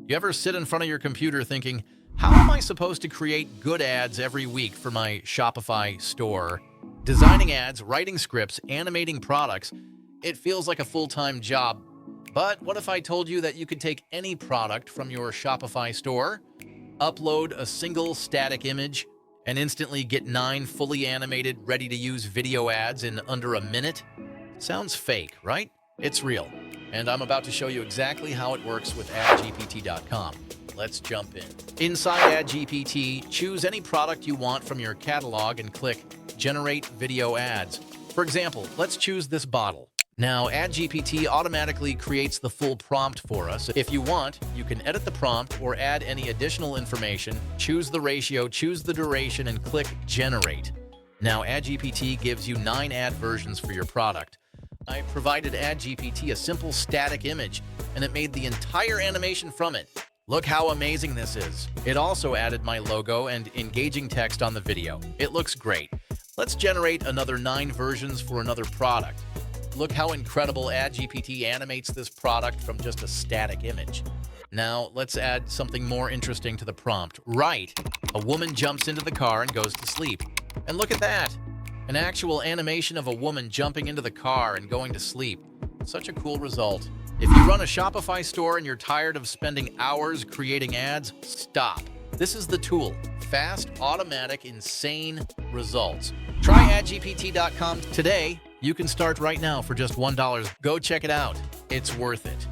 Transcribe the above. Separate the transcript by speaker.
Speaker 1: You ever sit in front of your computer thinking, how am I supposed to create good ads every week for my Shopify store? Designing ads, writing scripts, animating products, it feels like a full-time job. But what if I told you that you could take any product from your Shopify store, upload a single static image, and instantly get 9 fully animated, ready-to-use video ads in under a minute? Sounds fake, right? It's real. And I'm about to show you exactly how it works with AdGPT.com. Let's jump in. Inside AdGPT, choose any product you want from your catalog and click Generate Video Ads. For example, let's choose this bottle. Now, AdGPT automatically creates the full prompt for us. If you want, you can edit the prompt or add any additional information, choose the ratio, choose the duration, and click Generate. Now, AdGPT gives you 9 ad versions for your product. I provided AdGPT a simple static image, and it made the entire animation from it. Look how amazing this is. It also added my logo and engaging text on the video. It looks great. Let's generate another 9 versions for another product. Look how incredible AdGPT animates this product from just a static image. Now, let's add something more interesting to the prompt. Right, a woman jumps into the car and goes to sleep. And look at that! An actual animation of a woman jumping into the car and going to sleep. Such a cool result. If you run a Shopify store and you're tired of spending hours creating ads, stop. This is the tool. Fast, automatic, insane results. Try AdGPT.com today. You can start right now for just $1. Go check it out. It's worth it.